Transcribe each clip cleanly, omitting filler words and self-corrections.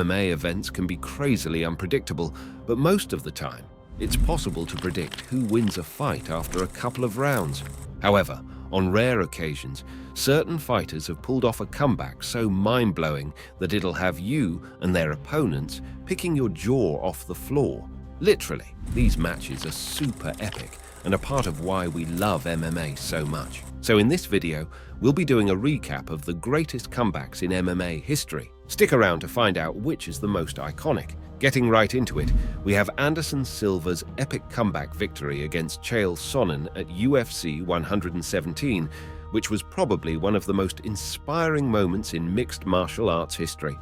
MMA events can be crazily unpredictable, but most of the time, it's possible to predict who wins a fight after a couple of rounds. However, on rare occasions, certain fighters have pulled off a comeback so mind-blowing that it'll have you and their opponents picking your jaw off the floor. Literally, these matches are super epic and a part of why we love MMA so much. So in this video, we'll be doing a recap of the greatest comebacks in MMA history. Stick around to find out which is the most iconic. Getting right into it, we have Anderson Silva's epic comeback victory against Chael Sonnen at UFC 117, which was probably one of the most inspiring moments in mixed martial arts history.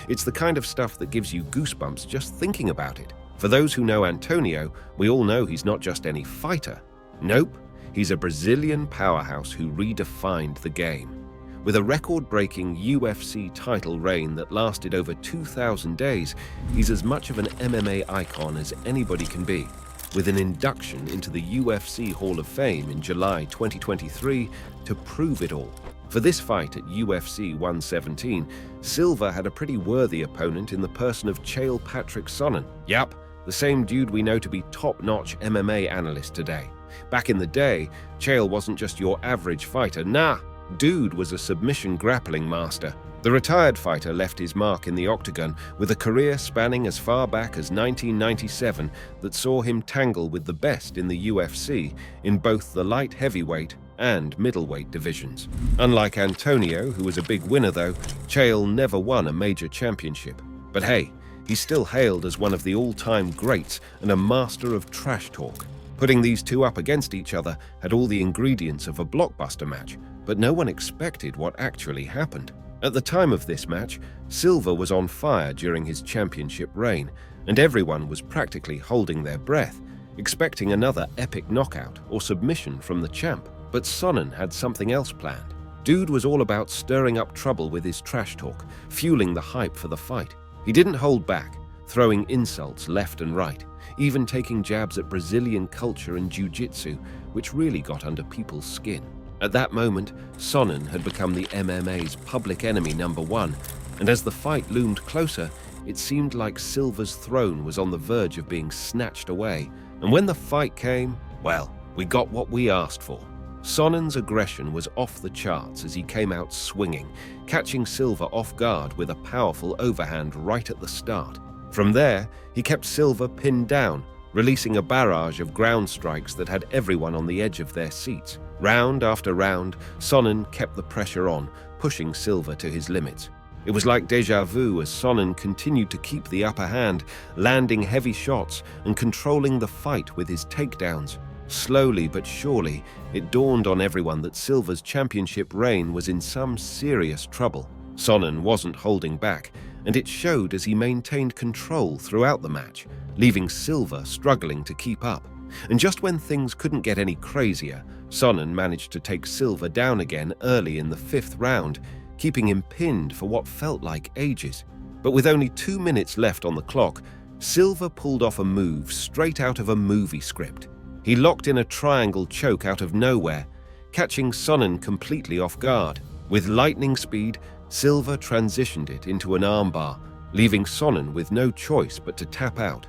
It's the kind of stuff that gives you goosebumps just thinking about it. For those who know Antonio, we all know he's not just any fighter. Nope, he's a Brazilian powerhouse who redefined the game. With a record-breaking UFC title reign that lasted over 2,000 days, he's as much of an MMA icon as anybody can be, with an induction into the UFC Hall of Fame in July 2023 to prove it all. For this fight at UFC 117, Silva had a pretty worthy opponent in the person of Chael Patrick Sonnen. Yup, the same dude we know to be top-notch MMA analyst today. Back in the day, Chael wasn't just your average fighter, nah. Dude was a submission grappling master. The retired fighter left his mark in the Octagon with a career spanning as far back as 1997 that saw him tangle with the best in the UFC in both the light heavyweight and middleweight divisions. Unlike Antonio, who was a big winner though, Chael never won a major championship. But hey, he's still hailed as one of the all-time greats and a master of trash talk. Putting these two up against each other had all the ingredients of a blockbuster match, but no one expected what actually happened. At the time of this match, Silva was on fire during his championship reign, and everyone was practically holding their breath, expecting another epic knockout or submission from the champ. But Sonnen had something else planned. Dude was all about stirring up trouble with his trash talk, fueling the hype for the fight. He didn't hold back, throwing insults left and right, even taking jabs at Brazilian culture and jiu-jitsu, which really got under people's skin. At that moment, Sonnen had become the MMA's public enemy #1, and as the fight loomed closer, it seemed like Silva's throne was on the verge of being snatched away. And when the fight came, well, we got what we asked for. Sonnen's aggression was off the charts as he came out swinging, catching Silva off guard with a powerful overhand right at the start. From there, he kept Silva pinned down, releasing a barrage of ground strikes that had everyone on the edge of their seats. Round after round, Sonnen kept the pressure on, pushing Silva to his limits. It was like déjà vu as Sonnen continued to keep the upper hand, landing heavy shots and controlling the fight with his takedowns. Slowly but surely, it dawned on everyone that Silva's championship reign was in some serious trouble. Sonnen wasn't holding back, and it showed as he maintained control throughout the match, leaving Silva struggling to keep up. And just when things couldn't get any crazier, Sonnen managed to take Silva down again early in the 5th round, keeping him pinned for what felt like ages. But with only 2 minutes left on the clock, Silva pulled off a move straight out of a movie script. He locked in a triangle choke out of nowhere, catching Sonnen completely off guard. With lightning speed, Silva transitioned it into an armbar, leaving Sonnen with no choice but to tap out.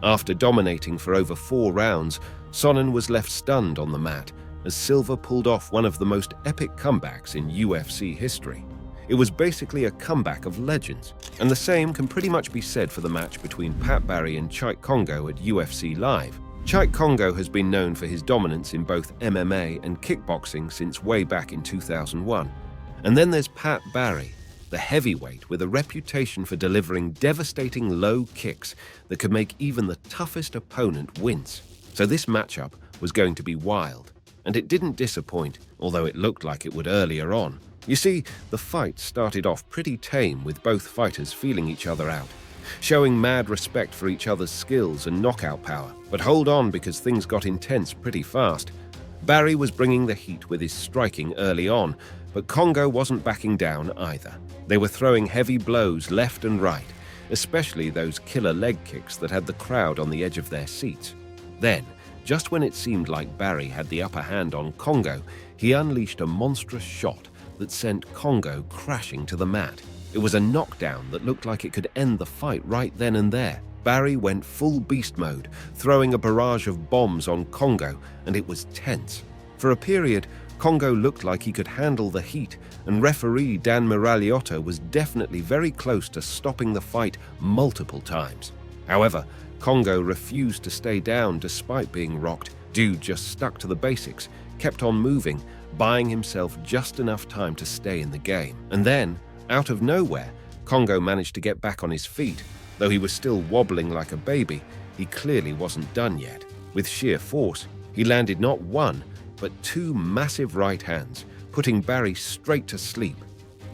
After dominating for over 4 rounds, Sonnen was left stunned on the mat as Silva pulled off one of the most epic comebacks in UFC history. It was basically a comeback of legends, and the same can pretty much be said for the match between Pat Barry and Cheick Kongo at UFC Live. Cheick Kongo has been known for his dominance in both MMA and kickboxing since way back in 2001. And then there's Pat Barry, the heavyweight with a reputation for delivering devastating low kicks that could make even the toughest opponent wince. So this matchup was going to be wild, and it didn't disappoint, although it looked like it would earlier on. You see, the fight started off pretty tame with both fighters feeling each other out, showing mad respect for each other's skills and knockout power. But hold on, because things got intense pretty fast. Barry was bringing the heat with his striking early on, but Kongo wasn't backing down either. They were throwing heavy blows left and right, especially those killer leg kicks that had the crowd on the edge of their seats. Then, just when it seemed like Barry had the upper hand on Kongo, he unleashed a monstrous shot that sent Kongo crashing to the mat. It was a knockdown that looked like it could end the fight right then and there. Barry went full beast mode, throwing a barrage of bombs on Congo, and it was tense. For a period, Congo looked like he could handle the heat, and referee Dan Miragliota was definitely very close to stopping the fight multiple times. However, Congo refused to stay down despite being rocked. Dude just stuck to the basics, kept on moving, buying himself just enough time to stay in the game. And then, out of nowhere, Congo managed to get back on his feet. Though he was still wobbling like a baby, he clearly wasn't done yet. With sheer force, he landed not one, but two massive right hands, putting Barry straight to sleep.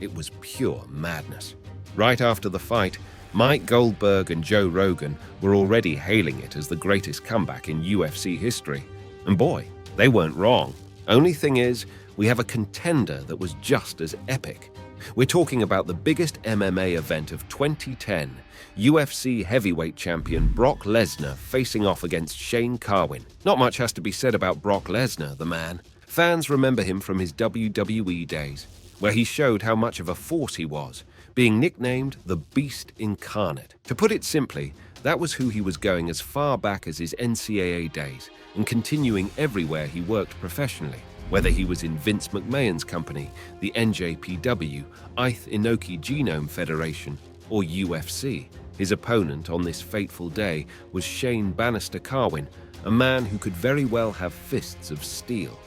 It was pure madness. Right after the fight, Mike Goldberg and Joe Rogan were already hailing it as the greatest comeback in UFC history. And boy, they weren't wrong. Only thing is, we have a contender that was just as epic. We're talking about the biggest MMA event of 2010, UFC heavyweight champion Brock Lesnar facing off against Shane Carwin. Not much has to be said about Brock Lesnar, the man. Fans remember him from his WWE days, where he showed how much of a force he was, being nicknamed the Beast Incarnate. To put it simply, that was who he was going as far back as his NCAA days and continuing everywhere he worked professionally. Whether he was in Vince McMahon's company, the NJPW, Inoki Genome Federation, or UFC, his opponent on this fateful day was Shane Bannister Carwin, a man who could very well have fists of steel.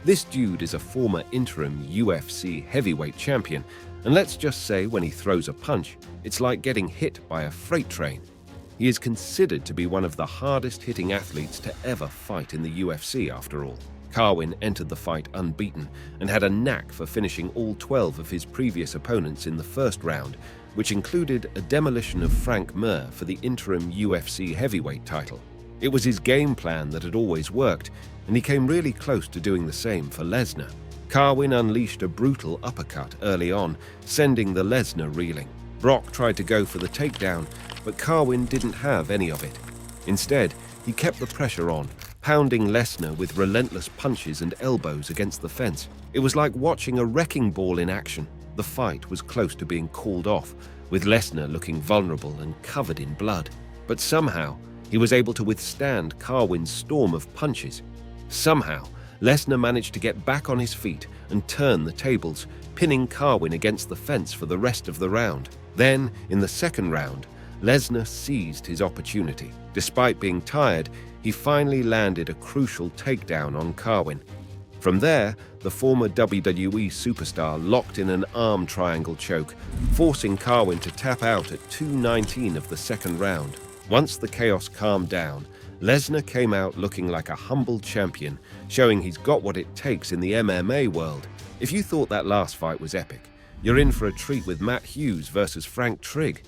This dude is a former interim UFC heavyweight champion, and let's just say when he throws a punch, it's like getting hit by a freight train. He is considered to be one of the hardest-hitting athletes to ever fight in the UFC, after all. Carwin entered the fight unbeaten and had a knack for finishing all 12 of his previous opponents in the first round, which included a demolition of Frank Mir for the interim UFC heavyweight title. It was his game plan that had always worked, and he came really close to doing the same for Lesnar. Carwin unleashed a brutal uppercut early on, sending the Lesnar reeling. Brock tried to go for the takedown, but Carwin didn't have any of it. Instead, he kept the pressure on, pounding Lesnar with relentless punches and elbows against the fence. It was like watching a wrecking ball in action. The fight was close to being called off, with Lesnar looking vulnerable and covered in blood. But somehow, he was able to withstand Carwin's storm of punches. Somehow, Lesnar managed to get back on his feet and turn the tables, pinning Carwin against the fence for the rest of the round. Then, in the second round, Lesnar seized his opportunity. Despite being tired, he finally landed a crucial takedown on Carwin. From there, the former WWE superstar locked in an arm triangle choke, forcing Carwin to tap out at 2:19 of the second round. Once the chaos calmed down, Lesnar came out looking like a humble champion, showing he's got what it takes in the MMA world. If you thought that last fight was epic, you're in for a treat with Matt Hughes versus Frank Trigg.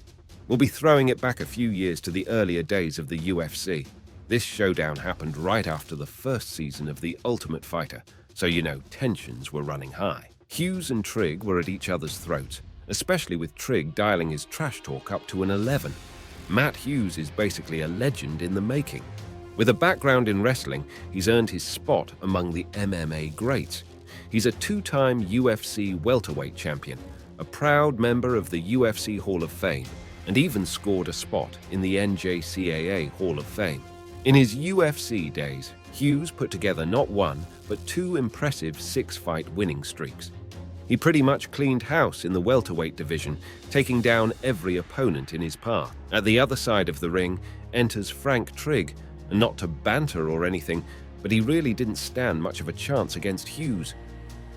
We'll be throwing it back a few years to the earlier days of the UFC. This showdown happened right after the first season of The Ultimate Fighter, so you know tensions were running high. Hughes and Trigg were at each other's throats, especially with Trigg dialing his trash talk up to an 11. Matt Hughes is basically a legend in the making. With a background in wrestling, he's earned his spot among the MMA greats. He's a two-time UFC welterweight champion, a proud member of the UFC Hall of Fame, and even scored a spot in the NJCAA Hall of Fame. In his UFC days, Hughes put together not one, but two impressive six-fight winning streaks. He pretty much cleaned house in the welterweight division, taking down every opponent in his path. At the other side of the ring enters Frank Trigg, and not to banter or anything, but he really didn't stand much of a chance against Hughes.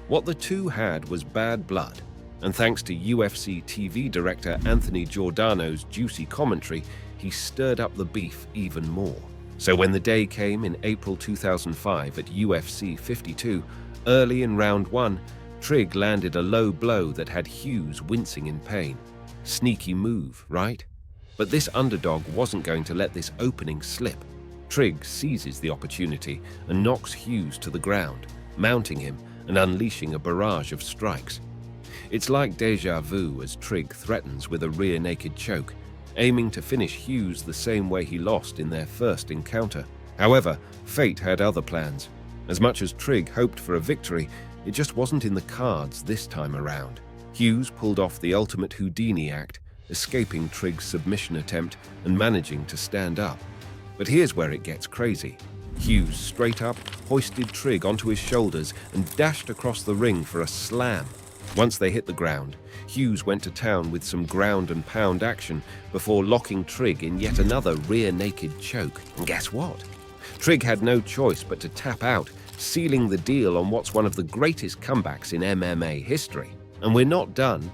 What the two had was bad blood, and thanks to UFC TV director Anthony Giordano's juicy commentary, he stirred up the beef even more. So when the day came in April 2005 at UFC 52, early in round one, Trigg landed a low blow that had Hughes wincing in pain. Sneaky move, right? But this underdog wasn't going to let this opening slip. Trigg seizes the opportunity and knocks Hughes to the ground, mounting him and unleashing a barrage of strikes. It's like deja vu as Trigg threatens with a rear naked choke, aiming to finish Hughes the same way he lost in their first encounter. However, fate had other plans. As much as Trigg hoped for a victory, it just wasn't in the cards this time around. Hughes pulled off the ultimate Houdini act, escaping Trigg's submission attempt and managing to stand up. But here's where it gets crazy. Hughes straight up hoisted Trigg onto his shoulders and dashed across the ring for a slam. Once they hit the ground, Hughes went to town with some ground and pound action before locking Trigg in yet another rear naked choke. And guess what? Trigg had no choice but to tap out, sealing the deal on what's one of the greatest comebacks in MMA history. And we're not done.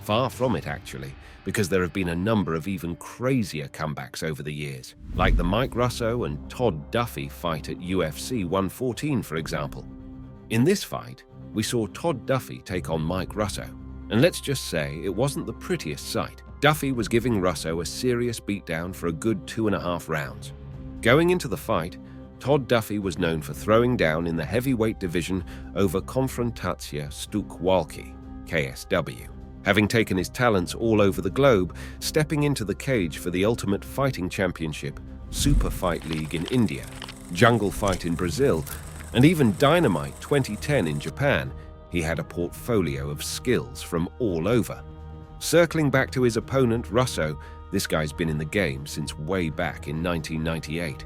Far from it, actually, because there have been a number of even crazier comebacks over the years, like the Mike Russo and Todd Duffy fight at UFC 114, for example. In this fight, we saw Todd Duffy take on Mike Russo, and let's just say it wasn't the prettiest sight. Duffy was giving Russo a serious beatdown for a good 2.5 rounds. Going into the fight, Todd Duffy was known for throwing down in the heavyweight division over Konfrontacja Sztuk Walki, KSW. Having taken his talents all over the globe, stepping into the cage for the Ultimate Fighting Championship, Super Fight League in India, Jungle Fight in Brazil, and even Dynamite 2010 in Japan, he had a portfolio of skills from all over. Circling back to his opponent, Russo, this guy's been in the game since way back in 1998.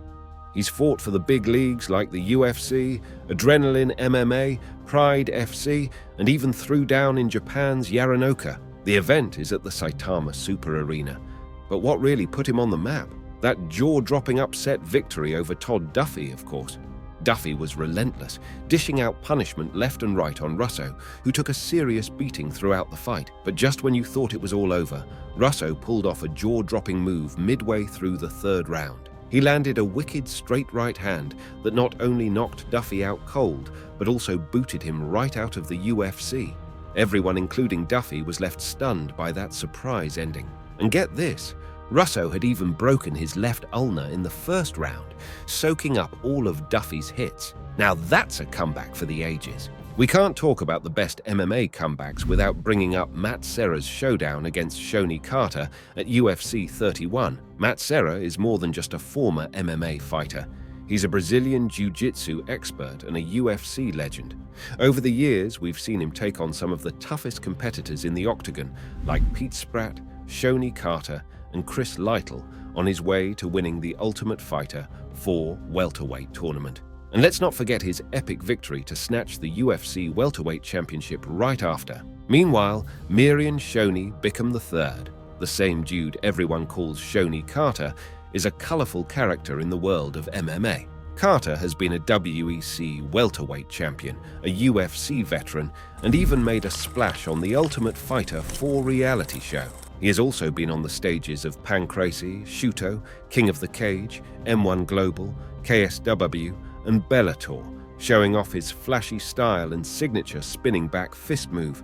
He's fought for the big leagues like the UFC, Adrenaline MMA, Pride FC, and even threw down in Japan's Yaranoka. The event is at the Saitama Super Arena. But what really put him on the map? That jaw-dropping upset victory over Todd Duffy, of course. Duffy was relentless, dishing out punishment left and right on Russo, who took a serious beating throughout the fight. But just when you thought it was all over, Russo pulled off a jaw-dropping move midway through the third round. He landed a wicked straight right hand that not only knocked Duffy out cold, but also booted him right out of the UFC. Everyone, including Duffy, was left stunned by that surprise ending. And get this, Russo had even broken his left ulnar in the first round, soaking up all of Duffy's hits. Now that's a comeback for the ages. We can't talk about the best MMA comebacks without bringing up Matt Serra's showdown against Shoni Carter at UFC 31. Matt Serra is more than just a former MMA fighter. He's a Brazilian jiu-jitsu expert and a UFC legend. Over the years, we've seen him take on some of the toughest competitors in the Octagon, like Pete Spratt, Shoni Carter, and Chris Lytle, on his way to winning the Ultimate Fighter 4 welterweight tournament. And let's not forget his epic victory to snatch the UFC welterweight championship right after. Meanwhile, Miriam Shoni Bickham III, the same dude everyone calls Shoni Carter, is a colorful character in the world of MMA. Carter has been a WEC welterweight champion, a UFC veteran, and even made a splash on the Ultimate Fighter 4 reality show. He has also been on the stages of Pancrase, Shuto, King of the Cage, M1 Global, KSW, and Bellator, showing off his flashy style and signature spinning back fist move.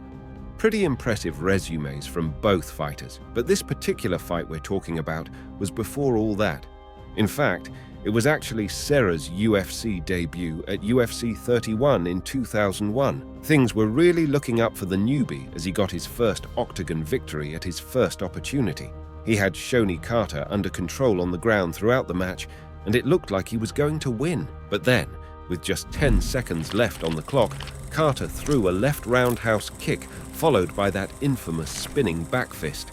Pretty impressive resumes from both fighters, but this particular fight we're talking about was before all that. In fact, it was actually Serra's UFC debut at UFC 31 in 2001. Things were really looking up for the newbie as he got his first Octagon victory at his first opportunity. He had Shoni Carter under control on the ground throughout the match, and it looked like he was going to win. But then, with just 10 seconds left on the clock, Carter threw a left roundhouse kick, followed by that infamous spinning back fist.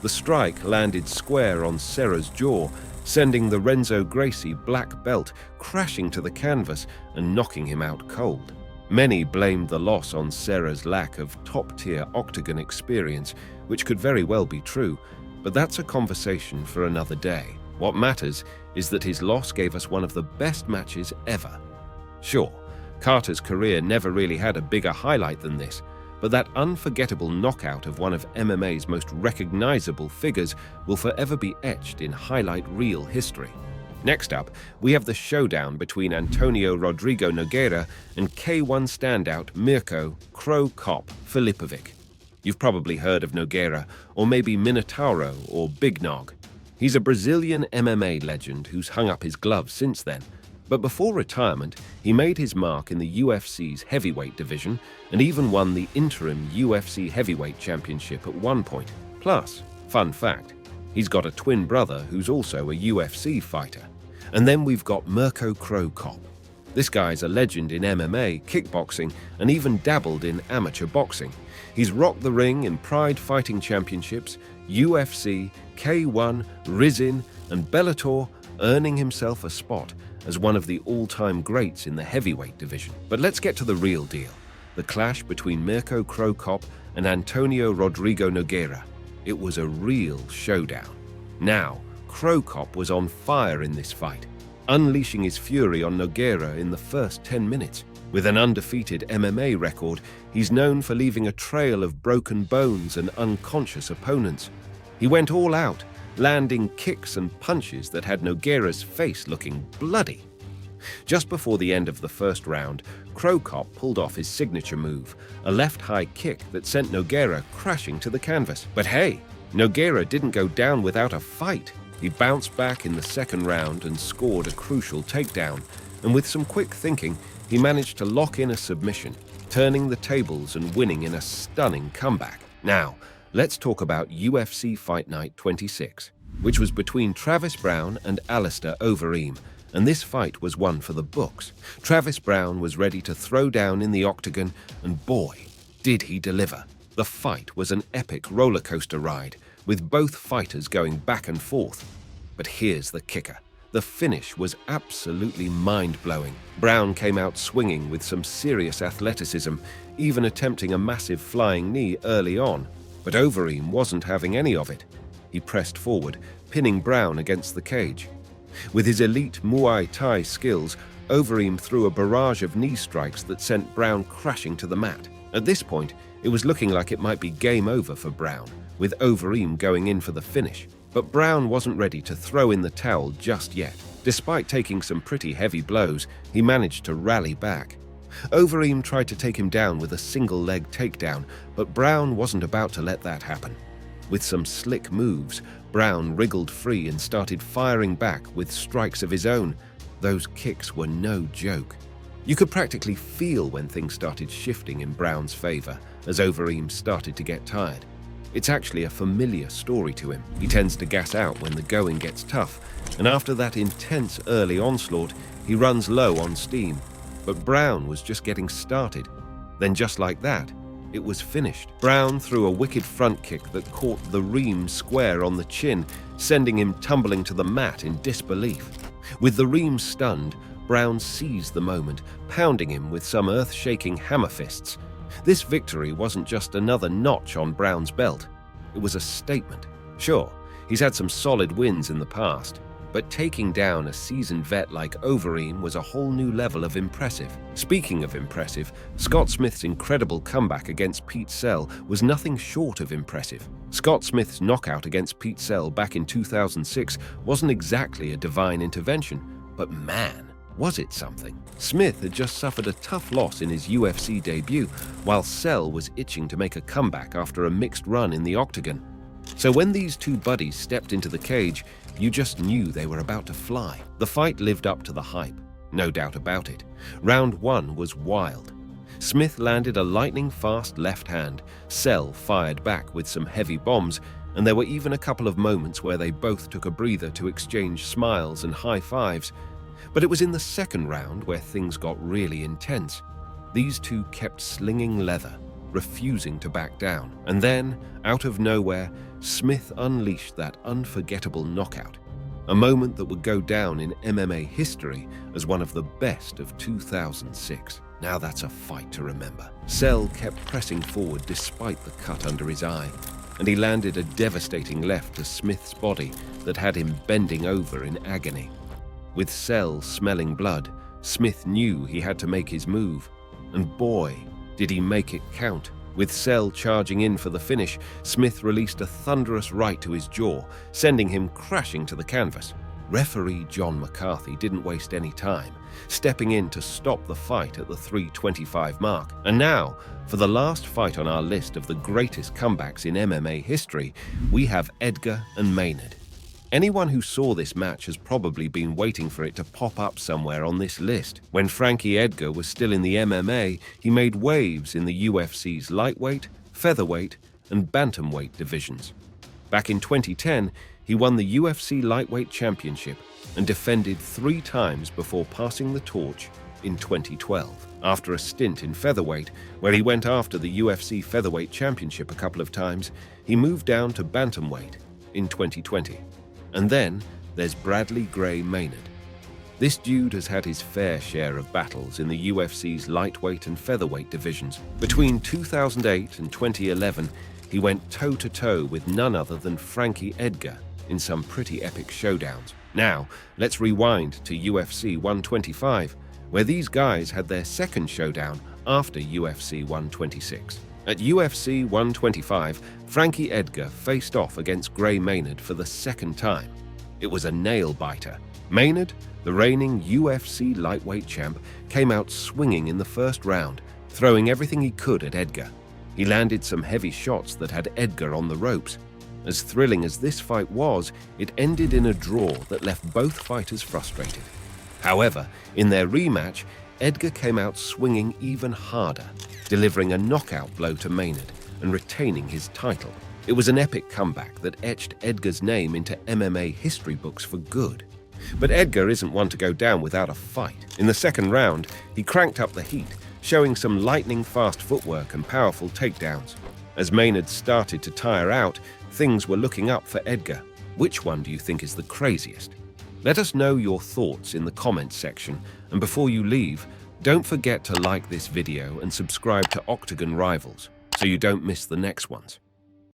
The strike landed square on Serra's jaw, sending the Renzo Gracie black belt crashing to the canvas and knocking him out cold. Many blamed the loss on Serra's lack of top-tier Octagon experience, which could very well be true, but that's a conversation for another day. What matters is that his loss gave us one of the best matches ever. Sure, Carter's career never really had a bigger highlight than this, but that unforgettable knockout of one of MMA's most recognizable figures will forever be etched in highlight reel history. Next up, we have the showdown between Antonio Rodrigo Nogueira and K1 standout Mirko Crow Cop Filipovic. You've probably heard of Nogueira, or maybe Minotauro or Big Nog. He's a Brazilian MMA legend who's hung up his gloves since then. But before retirement, he made his mark in the UFC's heavyweight division and even won the interim UFC heavyweight championship at one point. Plus, fun fact, he's got a twin brother who's also a UFC fighter. And then we've got Mirko Crow Cop. This guy's a legend in MMA, kickboxing, and even dabbled in amateur boxing. He's rocked the ring in Pride Fighting Championships, UFC, K1, Rizin, and Bellator, earning himself a spot as one of the all-time greats in the heavyweight division. But let's get to the real deal, the clash between Mirko Cro Cop and Antonio Rodrigo Nogueira. It was a real showdown. Now, Cro Cop was on fire in this fight, unleashing his fury on Nogueira in the first 10 minutes. With an undefeated MMA record, he's known for leaving a trail of broken bones and unconscious opponents. He went all out, landing kicks and punches that had Nogueira's face looking bloody. Just before the end of the first round, Cro Cop pulled off his signature move, a left high kick that sent Nogueira crashing to the canvas. But hey, Nogueira didn't go down without a fight. He bounced back in the second round and scored a crucial takedown, and with some quick thinking, he managed to lock in a submission, turning the tables and winning in a stunning comeback. Now, let's talk about UFC Fight Night 26, which was between Travis Browne and Alistair Overeem, and this fight was one for the books. Travis Browne was ready to throw down in the octagon, and boy, did he deliver. The fight was an epic roller coaster ride, with both fighters going back and forth. But here's the kicker. The finish was absolutely mind-blowing. Browne came out swinging with some serious athleticism, even attempting a massive flying knee early on. But Overeem wasn't having any of it. He pressed forward, pinning Browne against the cage. With his elite Muay Thai skills, Overeem threw a barrage of knee strikes that sent Browne crashing to the mat. At this point, it was looking like it might be game over for Browne, with Overeem going in for the finish. But Browne wasn't ready to throw in the towel just yet. Despite taking some pretty heavy blows, he managed to rally back. Overeem tried to take him down with a single-leg takedown, but Browne wasn't about to let that happen. With some slick moves, Browne wriggled free and started firing back with strikes of his own. Those kicks were no joke. You could practically feel when things started shifting in Browne's favor as Overeem started to get tired. It's actually a familiar story to him. He tends to gas out when the going gets tough, and after that intense early onslaught, he runs low on steam. But Browne was just getting started. Then just like that, it was finished. Browne threw a wicked front kick that caught the Reem square on the chin, sending him tumbling to the mat in disbelief. With the Reem stunned, Browne seized the moment, pounding him with some earth-shaking hammer fists. This victory wasn't just another notch on Browne's belt. It was a statement. Sure, he's had some solid wins in the past, but taking down a seasoned vet like Overeem was a whole new level of impressive. Speaking of impressive, Scott Smith's incredible comeback against Pete Sell was nothing short of impressive. Scott Smith's knockout against Pete Sell back in 2006 wasn't exactly a divine intervention, but man, was it something. Smith had just suffered a tough loss in his UFC debut, while Sell was itching to make a comeback after a mixed run in the Octagon. So when these two buddies stepped into the cage, you just knew they were about to fly. The fight lived up to the hype, no doubt about it. Round one was wild. Smith landed a lightning-fast left hand, Sell fired back with some heavy bombs, and there were even a couple of moments where they both took a breather to exchange smiles and high fives. But it was in the second round where things got really intense. These two kept slinging leather, refusing to back down. And then, out of nowhere, Smith unleashed that unforgettable knockout, a moment that would go down in MMA history as one of the best of 2006. Now that's a fight to remember. Sell kept pressing forward despite the cut under his eye, and he landed a devastating left to Smith's body that had him bending over in agony. With Sell smelling blood, Smith knew he had to make his move, and boy, did he make it count. With Sell charging in for the finish, Smith released a thunderous right to his jaw, sending him crashing to the canvas. Referee John McCarthy didn't waste any time, stepping in to stop the fight at the 3:25 mark. And now, for the last fight on our list of the greatest comebacks in MMA history, we have Edgar and Maynard. Anyone who saw this match has probably been waiting for it to pop up somewhere on this list. When Frankie Edgar was still in the MMA, he made waves in the UFC's lightweight, featherweight, and bantamweight divisions. Back in 2010, he won the UFC lightweight championship and defended 3 times before passing the torch in 2012. After a stint in featherweight, where he went after the UFC Featherweight Championship a couple of times, he moved down to bantamweight in 2020. And then there's Bradley Gray Maynard. This dude has had his fair share of battles in the UFC's lightweight and featherweight divisions. Between 2008 and 2011, he went toe-to-toe with none other than Frankie Edgar in some pretty epic showdowns. Now, let's rewind to UFC 125, where these guys had their second showdown after UFC 126. At UFC 125, Frankie Edgar faced off against Gray Maynard for the second time. It was a nail-biter. Maynard, the reigning UFC lightweight champ, came out swinging in the first round, throwing everything he could at Edgar. He landed some heavy shots that had Edgar on the ropes. As thrilling as this fight was, it ended in a draw that left both fighters frustrated. However, in their rematch, Edgar came out swinging even harder, delivering a knockout blow to Maynard and retaining his title. It was an epic comeback that etched Edgar's name into MMA history books for good. But Edgar isn't one to go down without a fight. In the second round, he cranked up the heat, showing some lightning-fast footwork and powerful takedowns. As Maynard started to tire out, things were looking up for Edgar. Which one do you think is the craziest? Let us know your thoughts in the comments section, and before you leave, don't forget to like this video and subscribe to Octagon Rivals so you don't miss the next ones.